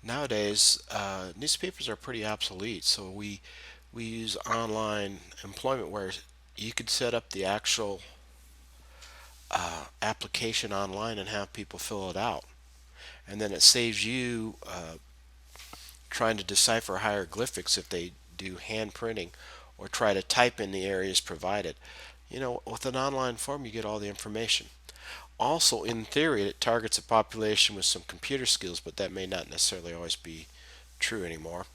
Nowadays, newspapers are pretty obsolete, so we use online employment where you could set up the actual application online and have people fill it out, and then it saves you trying to decipher hieroglyphics if they do hand printing or try to type in the areas provided. With an online form, you get all the information. Also, in theory, it targets a population with some computer skills, but that may not necessarily always be true anymore.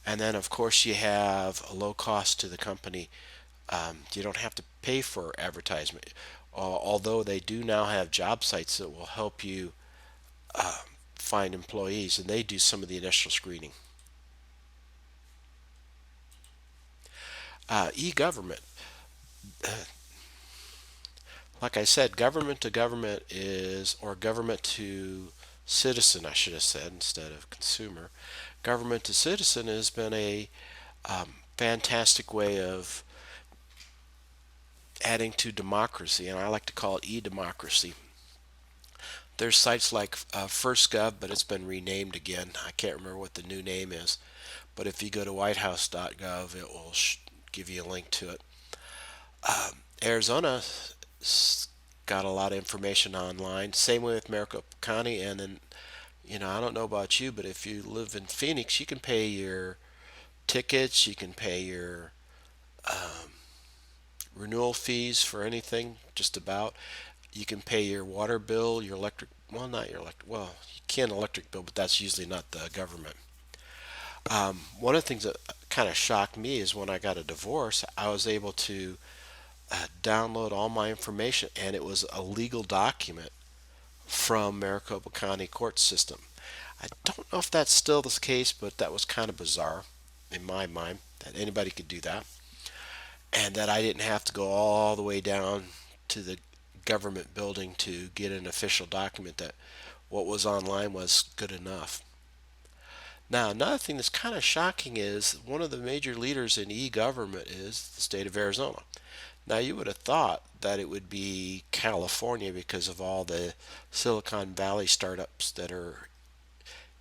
And then, of course, you have a low cost to the company. You don't have to pay for advertisement, although they do now have job sites that will help you find employees, and they do some of the initial screening. E-government, like I said, government to government is, or government to citizen, I should have said instead of consumer. Government to citizen has been a fantastic way of adding to democracy, and I like to call it e-democracy. There's sites like FirstGov, but it's been renamed again. I can't remember what the new name is, but if you go to whitehouse.gov, it will give you a link to it. Arizona got a lot of information online. Same way with Maricopa County, and then I don't know about you, but if you live in Phoenix, you can pay your tickets, you can pay your renewal fees for anything, just about. You can pay your water bill, your electric, well, not your electric, well, you can electric bill, but that's usually not the government. One of the things that kind of shocked me is when I got a divorce, I was able to download all my information, and it was a legal document from Maricopa County court system. I don't know if that's still the case, but that was kind of bizarre in my mind that anybody could do that, and that I didn't have to go all the way down to the government building to get an official document that what was online was good enough. Now, another thing that's kind of shocking is one of the major leaders in e-government is the state of Arizona. Now, you would have thought that it would be California because of all the Silicon Valley startups that are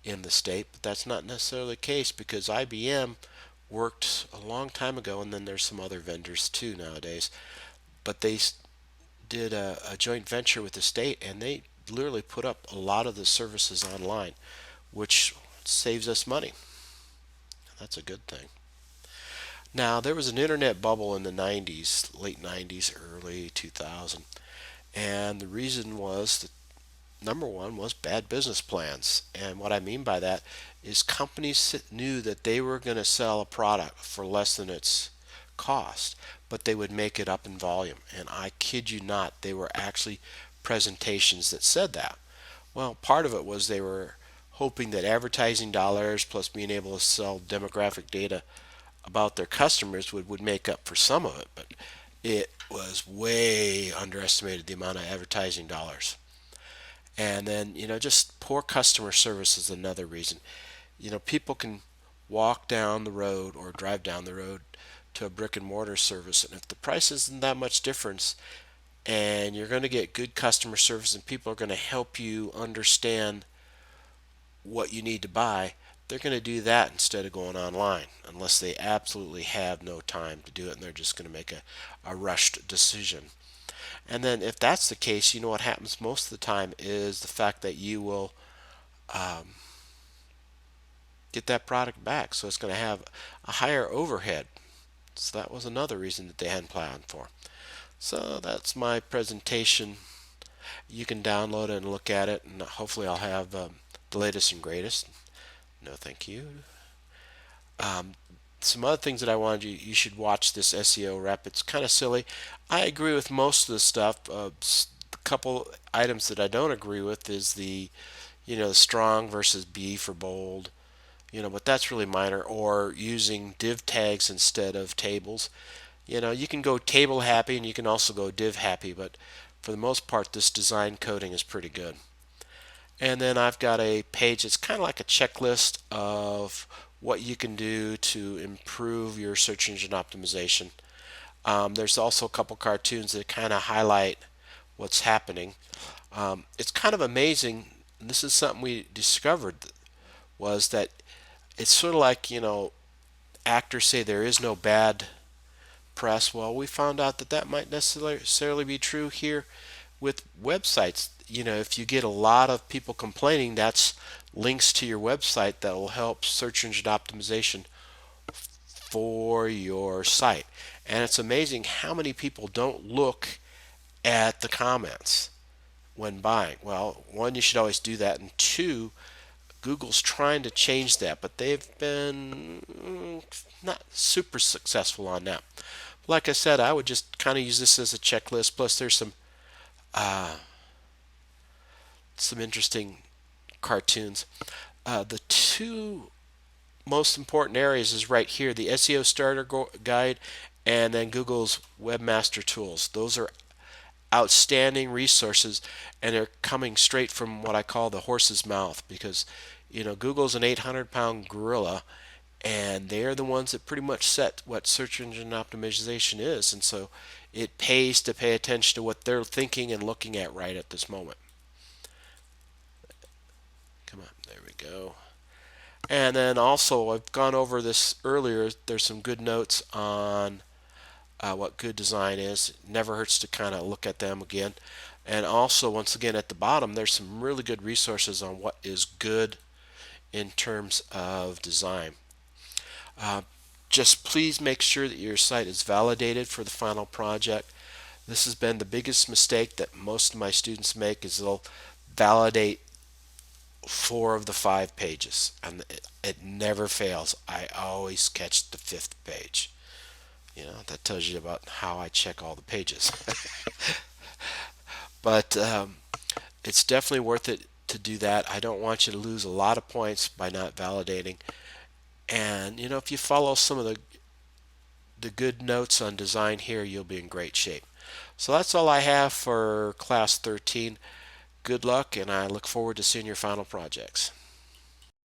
in the state, but that's not necessarily the case because IBM worked a long time ago, and then there's some other vendors too nowadays. But they did a joint venture with the state, and they literally put up a lot of the services online, which saves us money. That's a good thing. Now, there was an internet bubble in the 90s, late 90s, early 2000, and the reason was that number one was bad business plans. And what I mean by that is companies knew that they were going to sell a product for less than its cost, but they would make it up in volume. And I kid you not, they were actually presentations that said that. Well, part of it was they were hoping that advertising dollars plus being able to sell demographic data about their customers would make up for some of it, but it was way underestimated the amount of advertising dollars. And then, just poor customer service is another reason. People can walk down the road or drive down the road to a brick and mortar service, and if the price isn't that much difference and you're going to get good customer service and people are going to help you understand what you need to buy, they're going to do that instead of going online, unless they absolutely have no time to do it and they're just going to make a rushed decision. And then, if that's the case, what happens most of the time is the fact that you will um, get that product back. So it's going to have a higher overhead. So that was another reason that they hadn't planned for. So that's my presentation. You can download it and look at it, and hopefully I'll have the latest and greatest. No, thank you. Um, some other things that I wanted you should watch this SEO rep. It's kind of silly. I agree with most of the stuff. A couple items that I don't agree with is the strong versus B for bold. But that's really minor. Or using div tags instead of tables. You can go table happy and you can also go div happy, but for the most part, this design coding is pretty good. And then I've got a page that's kind of like a checklist of what you can do to improve your search engine optimization. There's also a couple cartoons that kind of highlight what's happening. It's kind of amazing. This is something we discovered was that it's sort of like, actors say there is no bad press. Well, we found out that that might necessarily be true here with websites. If you get a lot of people complaining, that's links to your website that will help search engine optimization for your site. And it's amazing how many people don't look at the comments when buying. Well, one, you should always do that, and two, Google's trying to change that, but they've been not super successful on that. Like I said, I would just kind of use this as a checklist. Plus, there's some interesting cartoons. The two most important areas is right here: the SEO Starter Guide, and then Google's Webmaster Tools. Those are outstanding resources, and they're coming straight from what I call the horse's mouth, because Google's an 800-pound gorilla, and they're the ones that pretty much set what search engine optimization is, and so it pays to pay attention to what they're thinking and looking at right at this moment. Come on, there we go. And then also, I've gone over this earlier, there's some good notes on what good design is. It never hurts to kind of look at them again. And also, once again, at the bottom, there's some really good resources on what is good in terms of design. Uh, just please make sure that your site is validated for the final project. This has been the biggest mistake that most of my students make, is they'll validate 4 of the 5 pages, and it never fails. I always catch the 5th page. That tells you about how I check all the pages. But it's definitely worth it to do that. I don't want you to lose a lot of points by not validating. And if you follow some of the good notes on design here, you'll be in great shape. So that's all I have for class 13. Good luck, and I look forward to seeing your final projects.